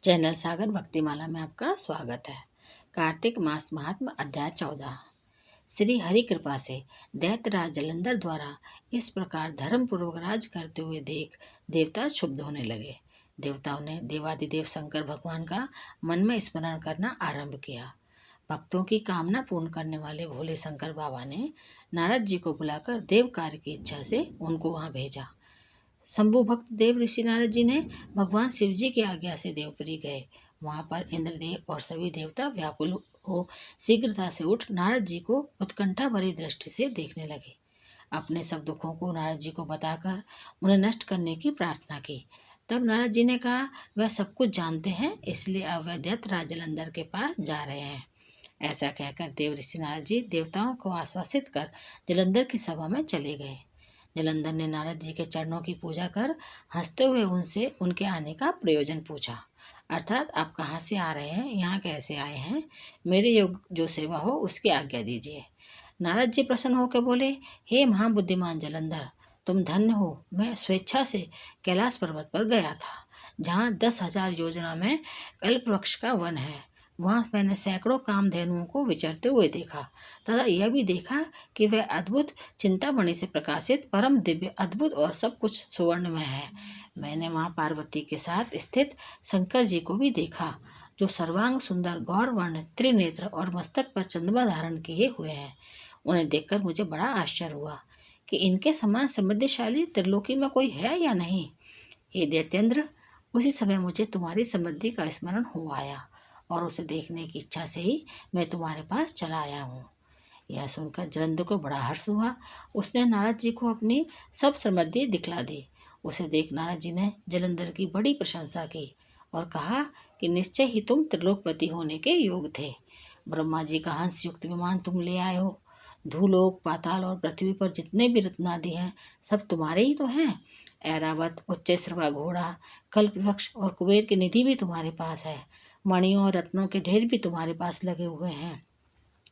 Channel सागर भक्तिमाला में आपका स्वागत है। कार्तिक मास महात्म अध्याय 14। श्री हरि कृपा से दैत्यराज जलंधर द्वारा इस प्रकार धर्म पूर्वक राज करते हुए देख देवता क्षुब्ध होने लगे। देवताओं ने देवादिदेव शंकर भगवान का मन में स्मरण करना आरंभ किया। भक्तों की कामना पूर्ण करने वाले भोले शंकर बाबा ने नारद जी को बुलाकर देव कार्य की इच्छा से उनको वहाँ भेजा। शंभु भक्त देव ऋषि नारद जी ने भगवान शिव जी की आज्ञा से देवपुरी गए। वहां पर इंद्रदेव और सभी देवता व्याकुल हो शीघ्रता से उठ नारद जी को उत्कंठा भरी दृष्टि से देखने लगे। अपने सब दुखों को नारद जी को बताकर उन्हें नष्ट करने की प्रार्थना की। तब नारद जी ने कहा, वह सब कुछ जानते हैं, इसलिए अब वह दैत्यराज जलंधर के पास जा रहे हैं। ऐसा कहकर देव ऋषि नारद जी देवताओं को आश्वासित कर जलंधर की सभा में चले गए। जलंधर ने नारद जी के चरणों की पूजा कर हंसते हुए उनसे उनके आने का प्रयोजन पूछा, अर्थात आप कहाँ से आ रहे हैं, यहाँ कैसे आए हैं, मेरे योग जो सेवा हो उसकी आज्ञा दीजिए। नारद जी प्रसन्न होकर बोले, हे महाबुद्धिमान जलंधर, तुम धन्य हो। मैं स्वेच्छा से कैलाश पर्वत पर गया था, जहाँ 10,000 योजना में कल्प वृक्ष का वन है। वहाँ मैंने सैकड़ों कामधेनुओं को विचरते हुए देखा तथा यह भी देखा कि वह अद्भुत चिंतामणि से प्रकाशित परम दिव्य अद्भुत और सब कुछ सुवर्ण में है। मैंने वहाँ पार्वती के साथ स्थित शंकर जी को भी देखा, जो सर्वांग सुंदर गौर वर्ण त्रिनेत्र और मस्तक पर चंद्रमा धारण किए हुए हैं। उन्हें देखकर मुझे बड़ा आश्चर्य हुआ कि इनके समान समृद्धिशाली त्रिलोकी में कोई है या नहीं। हे दैत्येंद्र, उसी समय मुझे तुम्हारी समृद्धि का स्मरण हो आया और उसे देखने की इच्छा से ही मैं तुम्हारे पास चला आया हूँ। यह सुनकर जलंधर को बड़ा हर्ष हुआ। उसने नारद जी को अपनी सब समृद्धि दिखला दी। उसे देख नारद जी ने जलंधर की बड़ी प्रशंसा की और कहा कि निश्चय ही तुम त्रिलोकपति होने के योग थे। ब्रह्मा जी का हंस युक्त विमान तुम ले आए हो। धूलोक, पाताल और पृथ्वी पर जितने भी रत्नादि हैं, सब तुम्हारे ही तो हैं। ऐरावत, उच्चैश्रवा घोड़ा, कल्प वृक्ष और कुबेर की निधि भी तुम्हारे पास है। मणियों और रत्नों के ढेर भी तुम्हारे पास लगे हुए हैं।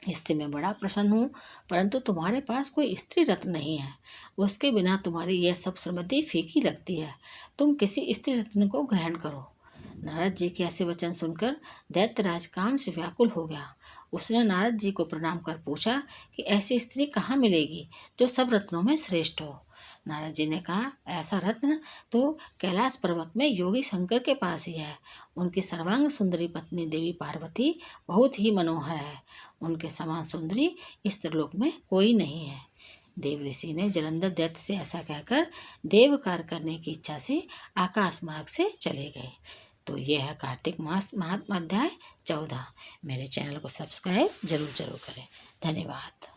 इससे मैं बड़ा प्रसन्न हूँ, परंतु तुम्हारे पास कोई स्त्री रत्न नहीं है। उसके बिना तुम्हारी यह सब समृद्धि फीकी लगती है। तुम किसी स्त्री रत्न को ग्रहण करो। नारद जी के ऐसे वचन सुनकर दैत्यराज काम से व्याकुल हो गया। उसने नारद जी को प्रणाम कर पूछा कि ऐसी स्त्री कहाँ मिलेगी जो सब रत्नों में श्रेष्ठ हो। नारद जी ने कहा, ऐसा रत्न तो कैलाश पर्वत में योगी शंकर के पास ही है। उनकी सर्वांग सुंदरी पत्नी देवी पार्वती बहुत ही मनोहर है। उनके समान सुंदरी इस त्रिलोक में कोई नहीं है। देव ऋषि ने जलंधर दैत्य से ऐसा कहकर देव कार्य करने की इच्छा से आकाश मार्ग से चले गए। तो यह है कार्तिक मास महात्म अध्याय 14। मेरे चैनल को सब्सक्राइब जरूर करें। धन्यवाद।